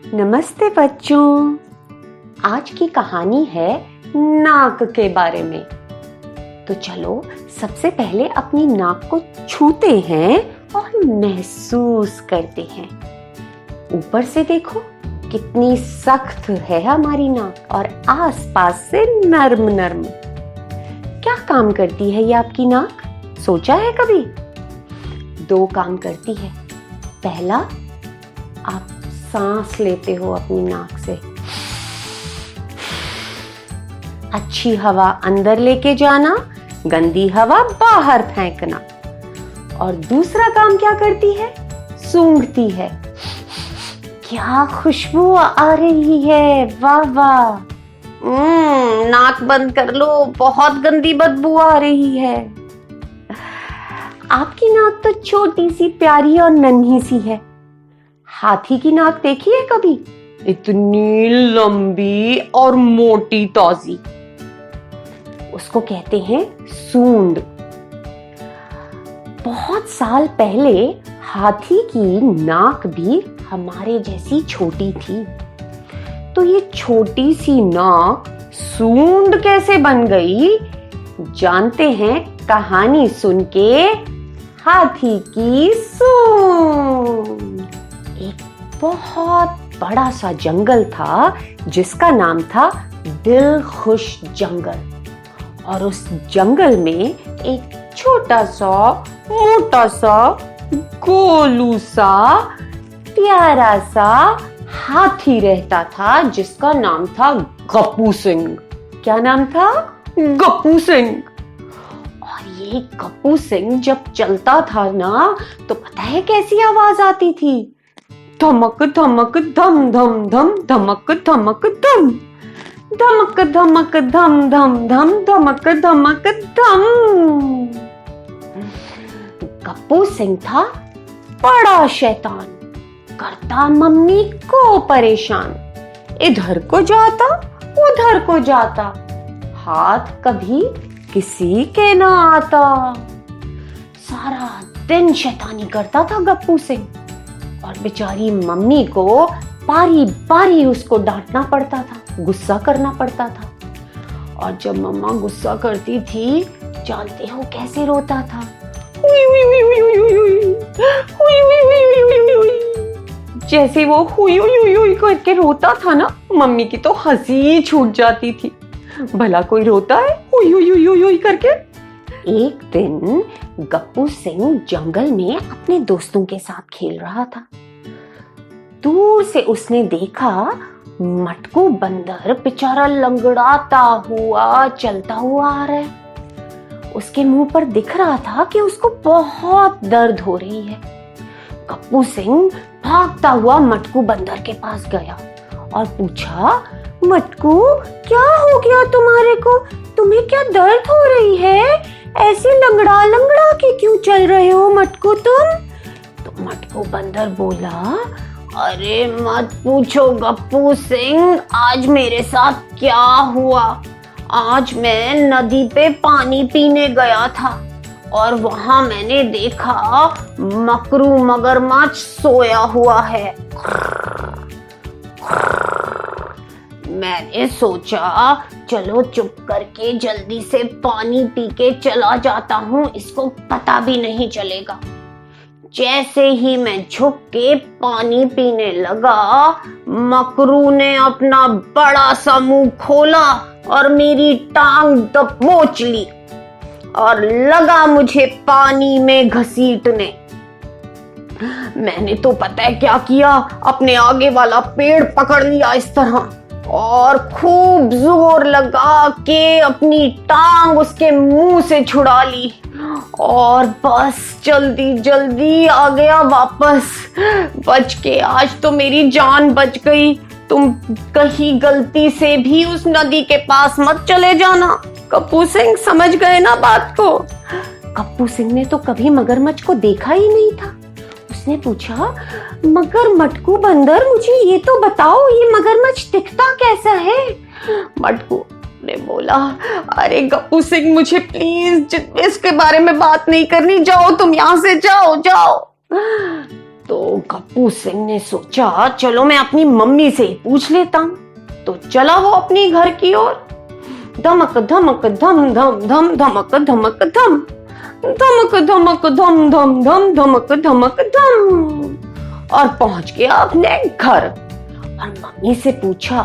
नमस्ते बच्चों। आज की कहानी है नाक के बारे में। तो चलो सबसे पहले अपनी नाक को छूते हैं और महसूस करते हैं। ऊपर से देखो कितनी सख्त है हमारी नाक और आसपास से नर्म नर्म। क्या काम करती है ये आपकी नाक? सोचा है कभी? 2 काम करती है। पहला, आप सांस लेते हो अपनी नाक से, अच्छी हवा अंदर लेके जाना, गंदी हवा बाहर फेंकना। और दूसरा काम क्या करती है? सूंघती है। क्या खुशबू आ रही है, वाह वाह। नाक बंद कर लो, बहुत गंदी बदबू आ रही है। आपकी नाक तो छोटी सी प्यारी और नन्ही सी है। हाथी की नाक देखी है कभी? इतनी लंबी और मोटी तौजी, उसको कहते हैं सूंड। बहुत साल पहले हाथी की नाक भी हमारे जैसी छोटी थी। तो ये छोटी सी नाक सूंड कैसे बन गई? जानते हैं कहानी सुन के। हाथी की सूंड। एक बहुत बड़ा सा जंगल था जिसका नाम था दिलखुश जंगल। और उस जंगल में एक छोटा सा, मोटा सा, गोलू सा, प्यारा सा हाथी रहता था जिसका नाम था गप्पू सिंह। क्या नाम था? गप्पू सिंह। और ये गप्पू सिंह जब चलता था ना, तो पता है कैसी आवाज आती थी? धमक धमक धम धम धम, धमक धमक धम, धमक धमक धम धम धम, धमक धमक धम। गप्पू सिंह था बड़ा शैतान, करता मम्मी को परेशान। इधर को जाता, उधर को जाता, हाथ कभी किसी के ना आता। सारा दिन शैतानी करता था गप्पू सिंह और बेचारी मम्मी को बारी बारी उसको डांटना पड़ता था, गुस्सा करना पड़ता था। और जब मम्मा गुस्सा करती थी, जानते हो कैसे रोता था? हुई हुई हुई हुई हुई हुई हुई हुई हुई हुई हुई हुई हुई। जैसे वो हुई हुई हुई हुई करके रोता था ना, मम्मी की तो हंसी छूट जाती थी। भला कोई रोता है हुई हुई हुई हुई हुई करके? एक दिन गप्पू सिंह जंगल में अपने दोस्तों के साथ खेल रहा था। दूर से उसने देखा मटकू बंदर बेचारा लंगड़ाता हुआ चलता हुआ आ रहा है। उसके मुंह पर दिख रहा था कि उसको बहुत दर्द हो रही है। गप्पू सिंह भागता हुआ मटकू बंदर के पास गया और पूछा, मटकू क्या हो गया तुम्हारे को? तुम्हें क्या दर्द हो रही है? ऐसे लंगड़ा लंगड़ा के क्यों चल रहे हो मटकू तुम? तो मटकू बंदर बोला, अरे मत पूछो गप्पू सिंह, आज मेरे साथ क्या हुआ। आज मैं नदी पे पानी पीने गया था और वहां मैंने देखा मकरू मगरमच्छ सोया हुआ है। मैंने सोचा चलो चुप करके जल्दी से पानी पी के चला जाता हूँ, इसको पता भी नहीं चलेगा। जैसे ही मैं झुक के पानी पीने लगा, मकरू ने अपना बड़ा सा मुंह खोला और मेरी टांग दबोच ली और लगा मुझे पानी में घसीटने। मैंने तो पता है क्या किया, अपने आगे वाला पेड़ पकड़ लिया इस तरह और खूब जोर लगा के अपनी टांग उसके मुंह से छुड़ा ली और बस जल्दी जल्दी आ गया वापस। बच के आज तो मेरी जान बच गई। तुम कहीं गलती से भी उस नदी के पास मत चले जाना। गप्पू सिंह समझ गए ना बात को? गप्पू सिंह ने तो कभी मगरमच्छ को देखा ही नहीं था। उसने पूछा, मगर मटकू बंदर मुझे ये तो बताओ, ये मगरमच्छ दिखता कैसा है? मटकू ने बोला, अरे गप्पू सिंह मुझे प्लीज इसके बारे में बात नहीं करनी, जाओ तुम यहाँ से, जाओ जाओ। तो गप्पू सिंह ने सोचा चलो मैं अपनी मम्मी से ही पूछ लेता हूँ। तो चला वो अपनी घर की ओर। धमक धमक धम धम धम धमक धमक धम धमक धमक धम धम धम धमक धमक धम, और पहुंच गया अपने घर। और मम्मी से पूछा,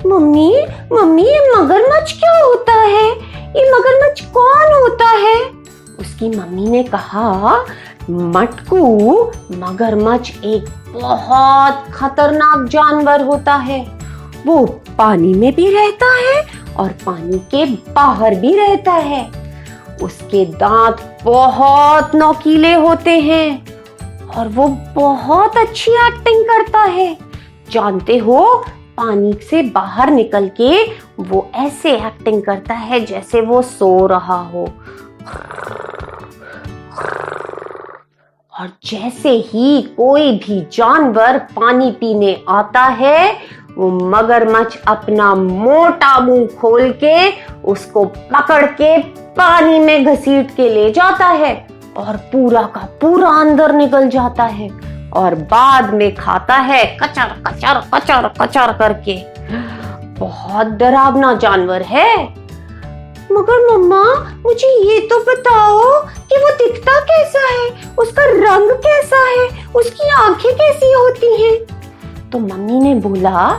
मम्मी मम्मी ये मगरमच्छ क्या होता है? ये मगरमच्छ कौन होता है? उसकी मम्मी ने कहा, मटकू मगरमच्छ एक बहुत खतरनाक जानवर होता है। वो पानी में भी रहता है और पानी के बाहर भी रहता है। उसके दांत बहुत नोकीले होते हैं और वो बहुत अच्छी एक्टिंग करता है। जानते हो, पानी से बाहर निकल के वो ऐसे एक्टिंग करता है जैसे वो सो रहा हो। और जैसे ही कोई भी जानवर पानी पीने आता है, वो मगरमच्छ अपना मोटा मुंह खोल के उसको पकड़ के पानी में घसीट के ले जाता है और पूरा का पूरा अंदर निकल जाता है और बाद में खाता है कचर कचर कचर कचर करके। बहुत डरावना जानवर है। मगर मम्मा मुझे ये तो बताओ कि वो दिखता कैसा है, उसका रंग कैसा है, उसकी आंखें कैसी होती हैं? तो मम्मी ने बोला,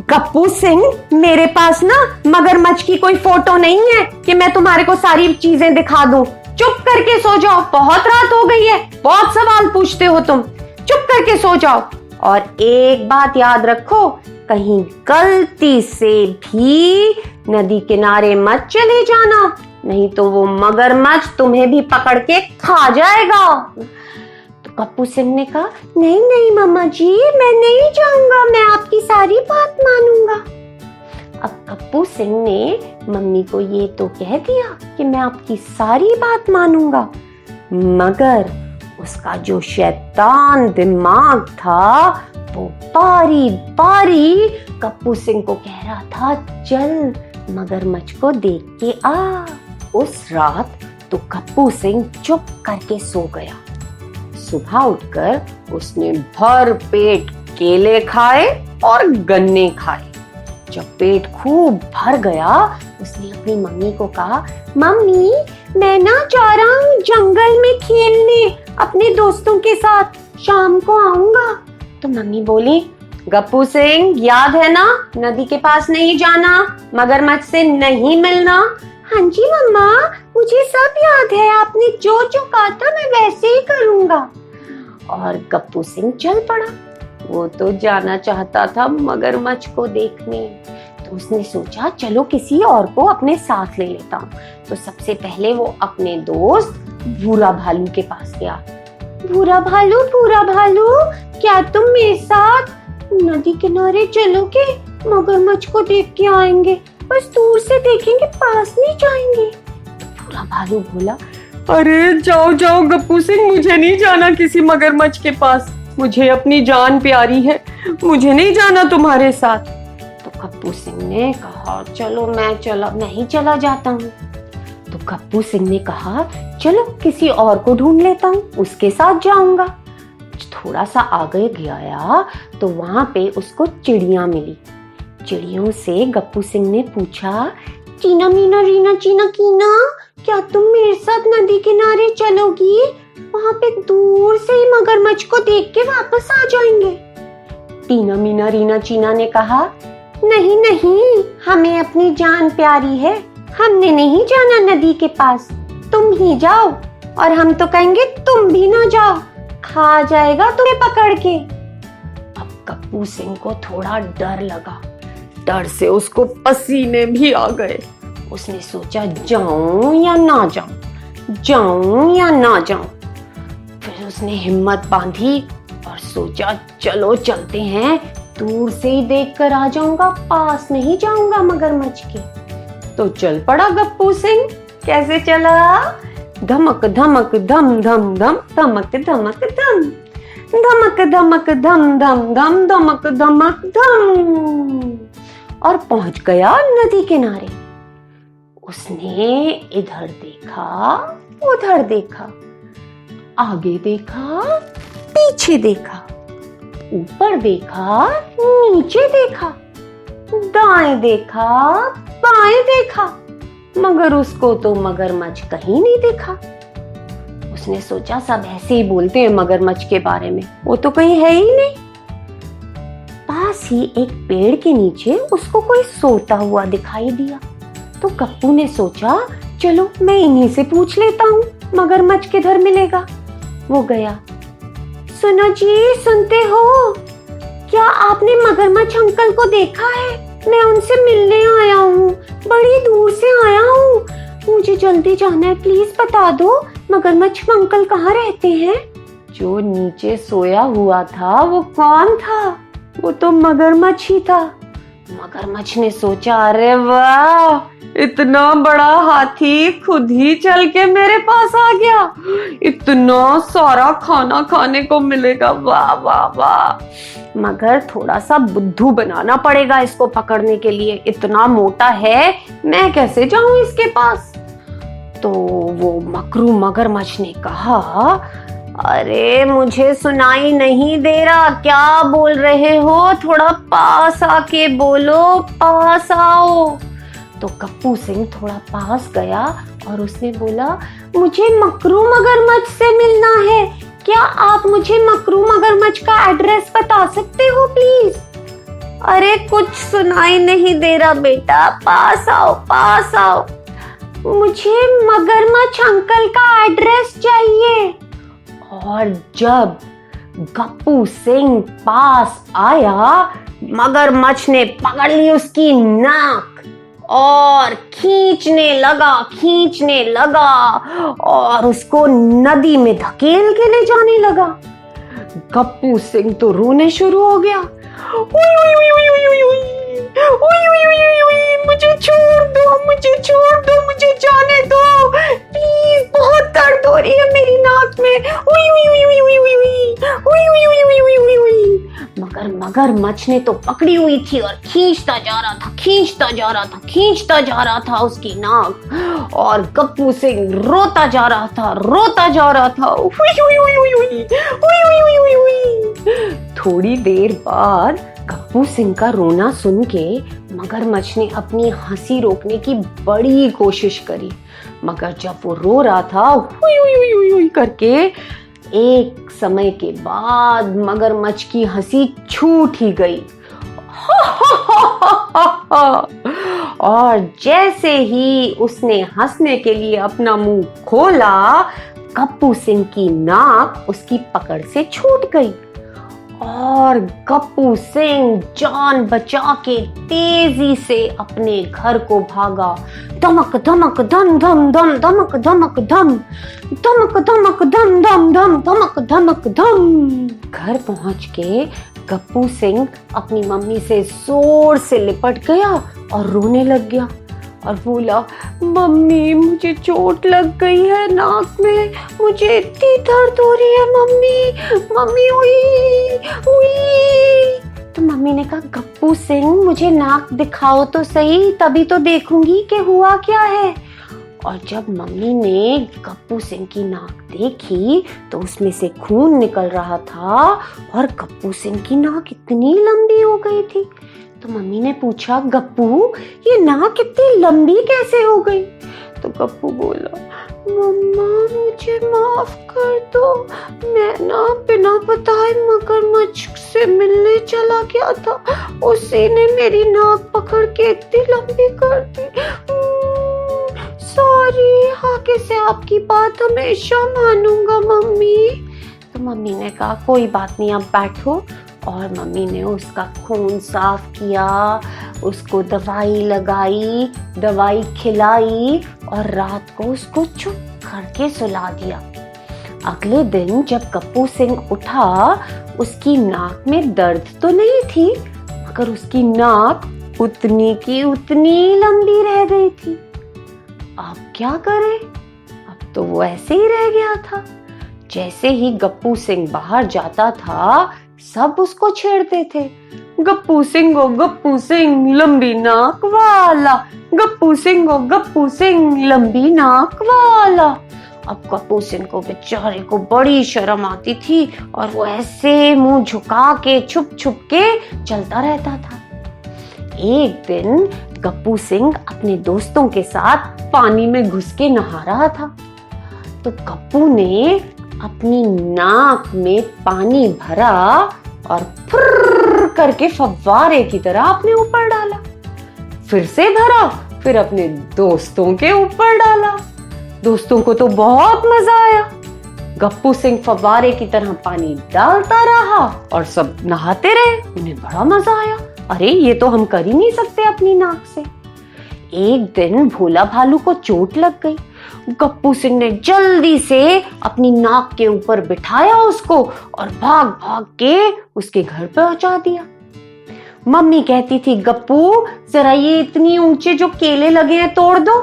गप्पू सिंह मेरे पास ना मगरमच्छ की कोई फोटो नहीं है कि मैं तुम्हारे को सारी चीजें दिखा दूं। चुप करके सो जाओ, बहुत रात हो गई है, बहुत सवाल पूछते हो तुम। चुप करके सो जाओ। और एक बात याद रखो, कहीं गलती से भी नदी किनारे मत चले जाना, नहीं तो वो मगरमच्छ तुम्हें भी पकड़ के खा जाएगा। तो गप्पू सिंह ने कहा, नहीं नहीं मम्मा जी, मैं नहीं जाऊंगा, मैं आपकी सारी बात मानूंगा। अब गप्पू सिंह ने मम्मी को ये तो कह दिया कि मैं आपकी सारी बात मानूंगा, मगर उसका जो शैतान दिमाग था वो बारी बारी गप्पू सिंह को कह रहा था, चल मगरमच्छ को देख के आ। उस रात तो गप्पू सिंह चुप करके सो गया। सुबह उठकर उसने भर पेट केले खाए और गन्ने खाए। जब पेट खूब भर गया, उसने अपनी मम्मी को कहा, मम्मी मैं ना जा रहा हूँ जंगल में खेलने अपने दोस्तों के साथ, शाम को आऊंगा। तो मम्मी बोली, गप्पू सिंह याद है ना, नदी के पास नहीं जाना, मगरमच्छ से नहीं मिलना। हाँ जी मम्मा, मुझे सब याद है, आपने जो जो कहा था मैं वैसे ही करूंगा। और गप्पू सिंह चल पड़ा। वो तो जाना चाहता था मगरमच्छ को देखने, तो उसने सोचा चलो किसी और को अपने साथ ले लेता हूँ। तो सबसे पहले वो अपने दोस्त भूरा भालू के पास गया। भूरा भालू क्या तुम मेरे साथ नदी किनारे चलोगे? मगरमच्छ को देख के आएंगे, बस दूर से देखेंगे, पास नहीं जाएंगे। तो भूरा भालू बोला, अरे जाओ जाओ गप्पू सिंह, मुझे नहीं जाना किसी मगरमच्छ के पास, मुझे अपनी जान प्यारी है, मुझे नहीं जाना तुम्हारे साथ। तो गप्पू सिंह ने कहा, चलो मैं ही चला जाता हूँ। तो गप्पू सिंह ने कहा, चलो किसी और को ढूंढ लेता हूँ, उसके साथ जाऊंगा। थोड़ा सा आगे गया तो वहां पे उसको चिड़िया मिली। चिड़ियों से गप्पू सिंह ने पूछा, चीना मीना रीना चीना कीना, क्या तुम मेरे साथ नदी किनारे चलोगी? वहां पे दूर से ही मगरमच्छ को देख के वापस आ जाएंगे। टीना मीना रीना चीना ने कहा, नहीं नहीं, हमें अपनी जान प्यारी है, हमने नहीं जाना नदी के पास, तुम ही जाओ। और हम तो कहेंगे तुम भी ना जाओ, खा जाएगा तुम्हें पकड़ के। अब गप्पू सिंह को थोड़ा डर लगा, डर से उसको पसीने भी आ गए। उसने सोचा जाऊं या ना जाऊं, जाऊं या ना जाऊं। फिर उसने हिम्मत बांधी और सोचा चलो चलते हैं, दूर से ही देख कर आ जाऊंगा, पास नहीं जाऊंगा मगरमच्छ के। तो चल पड़ा गप्पू सिंह। कैसे चला? धमक धमक धम धम धम, धमक धमक धम, धमक धमक धम धम धम, धमक धमक धम, और पहुंच गया नदी किनारे। उसने इधर देखा उधर देखा, आगे देखा, पीछे देखा, ऊपर देखा, नीचे देखा, दाएं देखा, बाएं देखा, मगर उसको तो मगरमच्छ कहीं नहीं दिखा। उसने सोचा सब ऐसे ही बोलते हैं मगरमच्छ के बारे में, वो तो कहीं है ही नहीं। पास ही एक पेड़ के नीचे उसको कोई सोता हुआ दिखाई दिया, तो गप्पू ने सोचा चलो मैं इन्हीं से पूछ लेता हूँ मगरमच्छ किधर मिलेगा। वो गया। सुनो जी, सुनते हो? क्या आपने मगरमच्छ अंकल को देखा है? मैं उनसे मिलने आया हूँ, बड़ी दूर से आया हूँ, मुझे जल्दी जाना है, प्लीज बता दो मगरमच्छ अंकल कहाँ रहते हैं? जो नीचे सोया हुआ था वो कौन था? वो तो मगरमच्छ ही था। मगरमच्छ ने सोचा अरे वाह, इतना बड़ा हाथी खुद ही चल के मेरे पास आ गया, इतना सारा खाना खाने को मिलेगा, वाह वाह वाह। मगर थोड़ा सा बुद्धू बनाना पड़ेगा इसको पकड़ने के लिए, इतना मोटा है, मैं कैसे जाऊं इसके पास? तो वो मकरू मगरमच्छ ने कहा अरे मुझे सुनाई नहीं दे रहा, क्या बोल रहे हो? थोड़ा पास आके बोलो, पास आओ। तो गप्पू सिंह थोड़ा पास गया और उसने बोला मुझे मकरू मगरमच्छ से मिलना है, क्या आप मुझे मकरू मगरमच्छ का एड्रेस बता सकते हो प्लीज? अरे कुछ सुनाई नहीं दे रहा बेटा, पास आओ पास आओ, मुझे मगरमच्छ अंकल का एड्रेस चाहिए। और जब गप्पू सिंह पास आया, मगरमच्छ ने पकड़ ली उसकी नाक और खींचने लगा और उसको नदी में धकेल के ले जाने लगा। गप्पू सिंह तो रोने शुरू हो गया। मुझे छोड़ दो, मुझे जाने दो प्लीज, बहुत दर्द हो रही है मेरी नाक में। मगर मगरमच्छ ने तो पकड़ी हुई थी और खींचता जा रहा था उसकी नाक, और गप्पू सिंह रोता जा रहा था। थोड़ी देर बाद गप्पू सिंह का रोना सुन के मगरमच्छ ने अपनी हंसी रोकने की बड़ी कोशिश करी, मगर जब वो रो रहा था हुई हुई हुई हुई हुई करके, एक समय के बाद मगरमच्छ की हंसी छूट ही गई। और जैसे ही उसने हंसने के लिए अपना मुंह खोला, गप्पू सिंह की नाक उसकी पकड़ से छूट गई और गप्पू सिंह जान बचा के तेजी से अपने घर को भागा। धमक धमक धम धम धम, धमक धमक धम, धमक धमक धम धम धम, धमक धमक धम। घर पहुंच के गप्पू सिंह अपनी मम्मी से जोर से लिपट गया और रोने लग गया और बोला मम्मी मुझे चोट लग गई है नाक में, मुझे इतनी दर्द हो रही है मम्मी हुई। तो मम्मी ने कहा गप्पू सिंह मुझे नाक दिखाओ तो सही, तभी तो देखूंगी कि हुआ क्या है। और जब मम्मी ने गप्पू सिंह की नाक देखी तो उसमें से खून निकल रहा था और गप्पू सिंह की नाक इतनी लंबी हो गई थी। तो मम्मी ने पूछा गप्पू ये नाक इतनी लंबी कैसे हो गई? तो गप्पू बोला मम्मा मुझे माफ कर दो, मैं ना बिना बताए मगरमच्छ से मिलने चला गया था, उसी ने मेरी नाक पकड़ के इतनी लंबी कर दी, सॉरी, आगे से आपकी बात हमेशा मानूंगा मम्मी। तो मम्मी ने कहा कोई बात नहीं, आप बैठो। और मम्मी ने उसका खून साफ किया, उसको दवाई लगाई, दवाई खिलाई और रात को उसको चुप करके सुला दिया। अगले दिन जब गप्पू सिंह उठा, उसकी नाक में दर्द तो नहीं थी, मगर उसकी नाक उतनी की उतनी लंबी रह गई थी। अब क्या करे? अब तो वो ऐसे ही रह गया था। जैसे ही गप्पू सिंह बाहर जाता था, सब उसको छेड़ते थे, गप्पू सिंह लंबी नाक वाला, गप्पू सिंह लंबी नाक वाला। अब गप्पू सिंह को बेचारे को बड़ी शर्म आती थी और वो ऐसे मुंह झुका के छुप छुप के चलता रहता था। एक दिन गप्पू सिंह अपने दोस्तों के साथ पानी में घुस के नहा रहा था, तो गप्पू ने अपनी नाक में पानी भरा और फुर्र करके फव्वारे की तरह अपने ऊपर डाला, फिर से भरा, फिर अपने दोस्तों के ऊपर डाला। दोस्तों को तो बहुत मजा आया। गप्पू सिंह फव्वारे की तरह पानी डालता रहा और सब नहाते रहे। उन्हें बड़ा मजा आया। अरे ये तो हम कर ही नहीं सकते अपनी नाक से। एक दिन भोला भालू को चोट लग गई। गप्पू सिंह ने जल्दी से अपनी नाक के ऊपर बिठाया उसको और भाग भाग के उसके घर पहुंचा दिया। मम्मी कहती थी, गप्पू जरा ये इतनी ऊंचे जो केले लगे हैं तोड़ दो।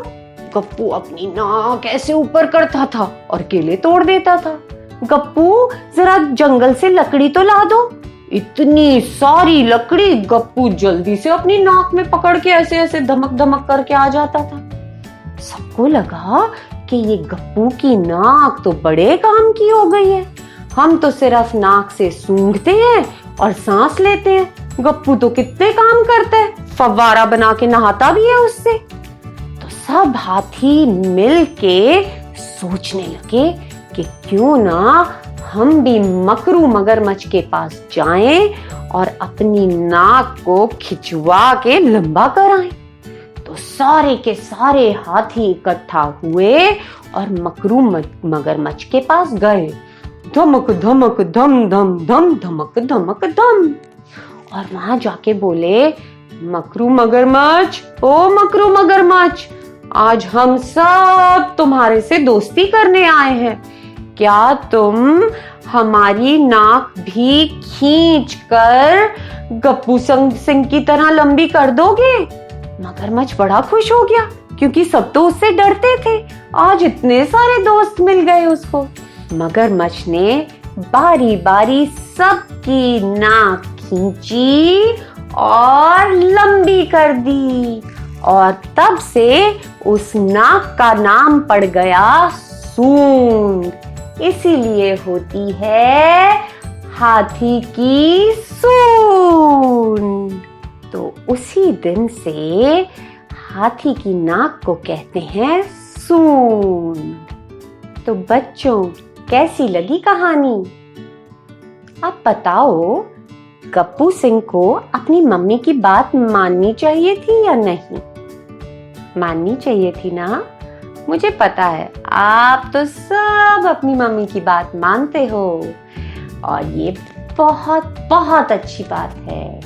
गप्पू अपनी नाक ऐसे ऊपर करता था और केले तोड़ देता था। गप्पू जरा जंगल से लकड़ी तो ला दो। इतनी सारी लकड़ी गप्पू जल्दी से अपनी नाक में पकड़ के ऐसे ऐसे धमक धमक करके आ जाता था। सबको लगा कि ये गप्पू की नाक तो बड़े काम की हो गई है। हम तो सिर्फ नाक से सूंघते हैं और सांस लेते हैं, गप्पू तो कितने काम करता है, फव्वारा बना के नहाता भी है उससे। तो सब हाथी मिल के सोचने लगे कि क्यों ना हम भी मकरू मगरमच्छ के पास जाएं और अपनी नाक को खिंचवा के लंबा कराएं। तो सारे के सारे हाथी इकट्ठा हुए और मकरू मगरमच्छ के पास गए। धमक धमक धम धम धम धमक धमक धम। और वहां जाके बोले, मकरू मगरमच्छ, ओ मकरू मगरमच्छ, आज हम सब तुम्हारे से दोस्ती करने आए हैं। क्या तुम हमारी नाक भी खींच कर गप्पू सिंह की तरह लंबी कर दोगे? मगरमच्छ बड़ा खुश हो गया क्योंकि सब तो उससे डरते थे। आज इतने सारे दोस्त मिल गए उसको। मगरमच्छ ने बारी बारी सबकी नाक खींची और लंबी कर दी और तब से उस नाक का नाम पड़ गया सूंड। इसीलिए होती है हाथी की सूंड। तो उसी दिन से हाथी की नाक को कहते हैं सूंड। तो बच्चों, कैसी लगी कहानी? अब बताओ, गप्पू सिंह को अपनी मम्मी की बात माननी चाहिए थी या नहीं? माननी चाहिए थी ना? मुझे पता है आप तो सब अपनी मम्मी की बात मानते हो और ये बहुत बहुत अच्छी बात है।